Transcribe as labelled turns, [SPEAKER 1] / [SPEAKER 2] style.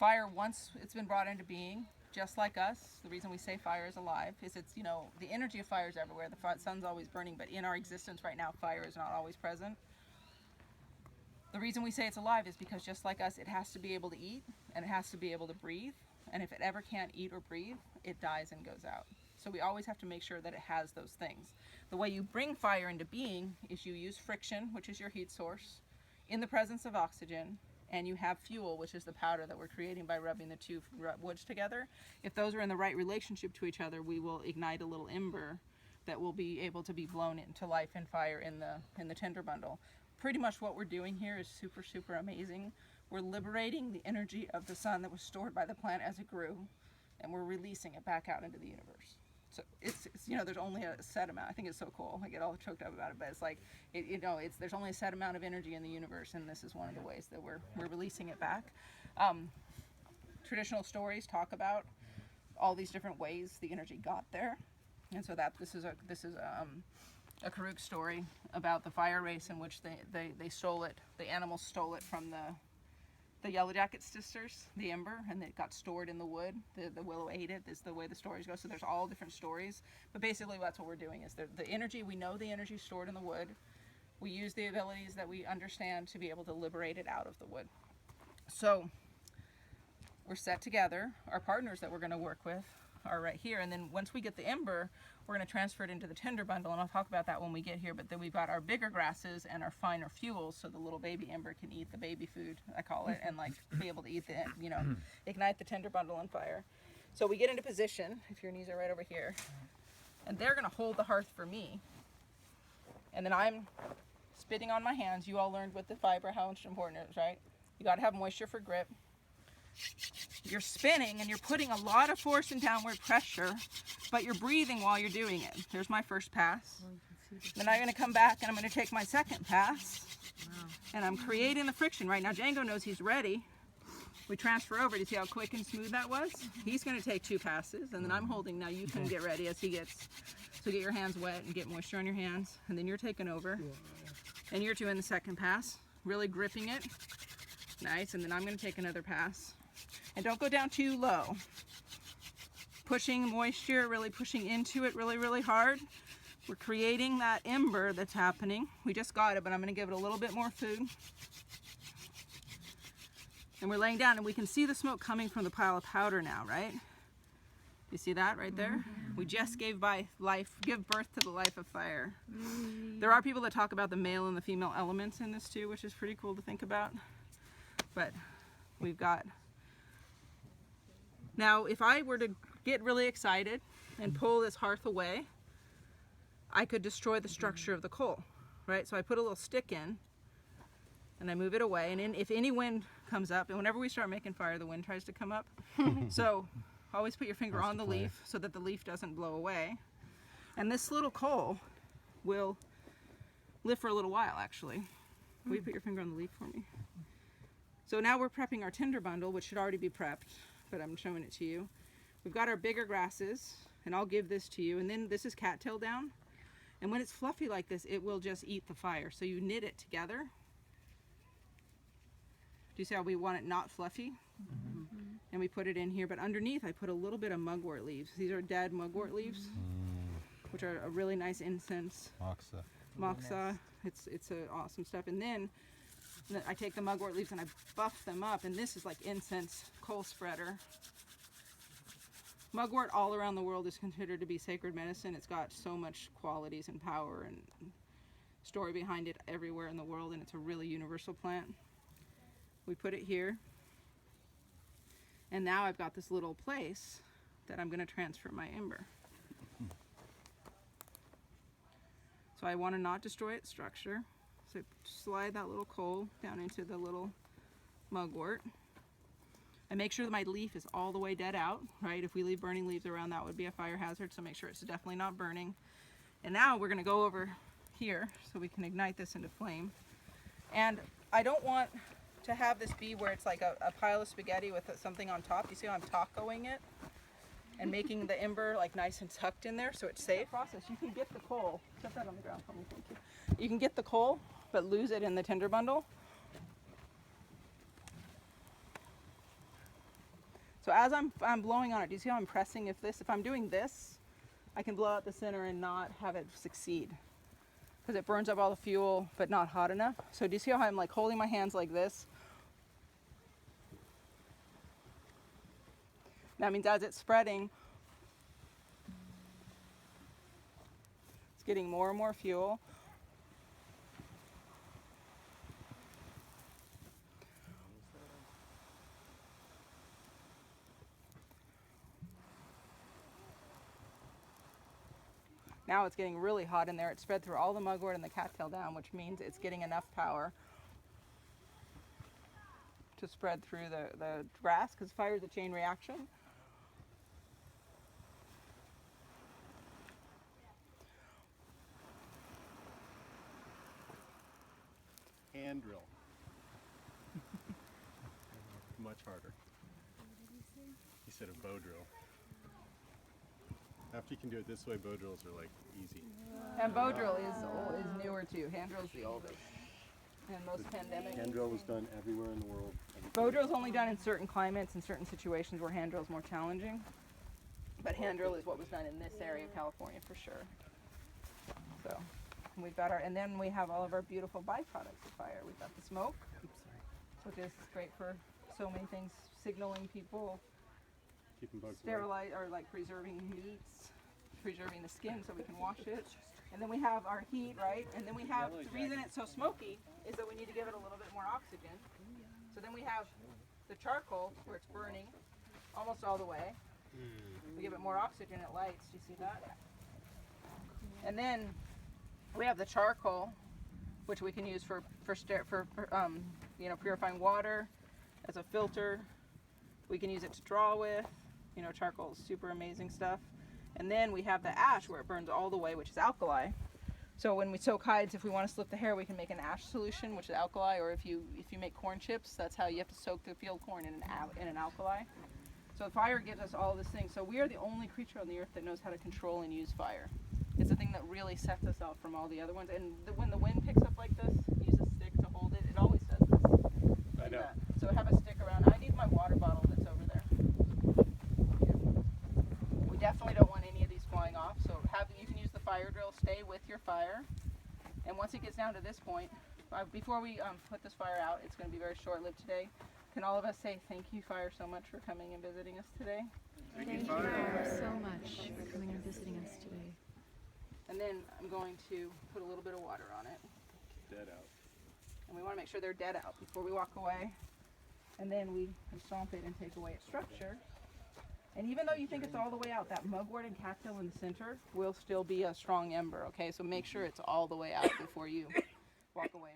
[SPEAKER 1] fire, once it's been brought into being, just like us, the reason we say fire is alive is it's, you know, the energy of fire is everywhere. The sun's always burning, but in our existence right now, fire is not always present. The reason we say it's alive is because just like us, it has to be able to eat and it has to be able to breathe. And if it ever can't eat or breathe, it dies and goes out. So we always have to make sure that it has those things. The way you bring fire into being is you use friction, which is your heat source, in the presence of oxygen, and you have fuel, which is the powder that we're creating by rubbing the two woods together. If those are in the right relationship to each other, we will ignite a little ember that will be able to be blown into life and fire in the tinder bundle. Pretty much what we're doing here is super, super amazing. We're liberating the energy of the sun that was stored by the plant as it grew, and we're releasing it back out into the universe. So it's you know, there's only a set amount. I think it's so cool. I get all choked up about it, but it's like, there's only a set amount of energy in the universe, and this is one of the ways that we're releasing it back. Traditional stories talk about all these different ways the energy got there, and so that this is a Karuk story about the fire race in which they stole it. The animals stole it from the Yellow Jacket sisters, the ember, and it got stored in the wood. The willow ate it, is the way the stories go. So there's all different stories. But basically that's what we're doing is the energy, we know the energy stored in the wood. We use the abilities that we understand to be able to liberate it out of the wood. So we're set together. Our partners that we're going to work with are right here. And then once we get the ember, we're going to transfer it into the tinder bundle, and I'll talk about that when we get here. But then we've got our bigger grasses and our finer fuels, so the little baby ember can eat the baby food, I call it, and like be able to eat the, you know, ignite the tinder bundle on fire. So we get into position, if your knees are right over here, and they're going to hold the hearth for me. And then I'm spitting on my hands. You all learned with the fiber how important it is, right? You got to have moisture for grip. You're spinning and you're putting a lot of force and downward pressure, but you're breathing while you're doing it. There's my first pass. Then I'm going to come back and I'm going to take my second pass. And I'm creating the friction. Right now Django knows he's ready. We transfer over. Do you see how quick and smooth that was? He's going to take 2 passes, and then I'm holding. Now you can get ready as he gets. So get your hands wet and get moisture on your hands, and then you're taking over. And you're doing the second pass, really gripping it. Nice, and then I'm going to take another pass. And don't go down too low. Pushing moisture, really pushing into it really, really hard. We're creating that ember that's happening. We just got it, but I'm going to give it a little bit more food. And we're laying down, and we can see the smoke coming from the pile of powder now, right? You see that right there? We just give birth to the life of fire. There are people that talk about the male and the female elements in this too, which is pretty cool to think about. But we've got... Now, if I were to get really excited and pull this hearth away, I could destroy the structure of the coal, right? So I put a little stick in, and I move it away. And then if any wind comes up, and whenever we start making fire, the wind tries to come up. So always put your finger on the leaf so that the leaf doesn't blow away. And this little coal will live for a little while, actually. Will you put your finger on the leaf for me? So now we're prepping our tinder bundle, which should already be prepped, but I'm showing it to you. We've got our bigger grasses, and I'll give this to you. And then this is cattail down. And when it's fluffy like this, it will just eat the fire. So you knit it together. Do you see how we want it not fluffy? And we put it in here, but underneath I put a little bit of mugwort leaves. These are dead mugwort leaves, which are a really nice incense. Moxa. It's awesome stuff. And then I take the mugwort leaves and I buff them up, and this is like incense coal spreader. Mugwort all around the world is considered to be sacred medicine. It's got so much qualities and power and story behind it everywhere in the world, and it's a really universal plant. We put it here, and now I've got this little place that I'm going to transfer my ember. So I want to not destroy its structure. So slide that little coal down into the little mugwort. I make sure that my leaf is all the way dead out, right? If we leave burning leaves around, that would be a fire hazard, so make sure it's definitely not burning. And now we're going to go over here so we can ignite this into flame. And I don't want to have this be where it's like a pile of spaghetti with something on top. You see how I'm tacoing it? And making the ember like nice and tucked in there so it's safe. Process. You can get the coal. Set that on the ground for me, thank you. You can get the coal, but lose it in the tinder bundle. So as I'm blowing on it, do you see how I'm pressing? If I'm doing this, I can blow out the center and not have it succeed. Because it burns up all the fuel, but not hot enough. So do you see how I'm like holding my hands like this? That means as it's spreading, it's getting more and more fuel. Now it's getting really hot in there. It's spread through all the mugwort and the cattail down, which means it's getting enough power to spread through the grass, because fire is a chain reaction.
[SPEAKER 2] Hand drill. Much harder. He said a bow drill. After you can do it this way, bow drills are like easy.
[SPEAKER 1] And bow drill is newer too. Hand drill is the oldest. And most pandemic.
[SPEAKER 2] Hand drill was done everywhere in the world.
[SPEAKER 1] Bow drill is only done in certain climates and certain situations where hand drill is more challenging. But hand drill is what was done in this area of California for sure. So we've got and then we have all of our beautiful byproducts of fire. We've got the smoke, which is great for so many things, signaling people,
[SPEAKER 2] Keeping bugs
[SPEAKER 1] sterilize or like preserving meats, preserving the skin so we can wash it. And then we have our heat, right? And then we have, the reason it's so smoky is that we need to give it a little bit more oxygen. So then we have the charcoal where it's burning almost all the way. We give it more oxygen, it lights. Do you see that? And then we have the charcoal, which we can use for you know, purifying water as a filter. We can use it to draw with. You know, charcoal is super amazing stuff. And then we have the ash where it burns all the way, which is alkali. So when we soak hides, if we want to slip the hair, we can make an ash solution, which is alkali. Or if you make corn chips, that's how you have to soak the field corn in an alkali. So fire gives us all this thing. So we are the only creature on the earth that knows how to control and use fire. It's the thing that really sets us out from all the other ones. And when the wind picks up like this, use a stick to hold it. It always does this.
[SPEAKER 2] I know.
[SPEAKER 1] So have a stick around. I need my water bottle that's over there. We definitely don't want any of these flying off. So you can use the fire drill. Stay with your fire. And once it gets down to this point, before we put this fire out, it's going to be very short-lived today. Can all of us say thank you, fire, so much for coming and visiting us today?
[SPEAKER 3] Thank you so much for coming and visiting us today.
[SPEAKER 1] And then I'm going to put a little bit of water on it.
[SPEAKER 2] Dead out.
[SPEAKER 1] And we want to make sure they're dead out before we walk away. And then we can stomp it and take away its structure. And even though you think it's all the way out, that mugwort and cattail in the center will still be a strong ember, okay? So make sure it's all the way out before you walk away.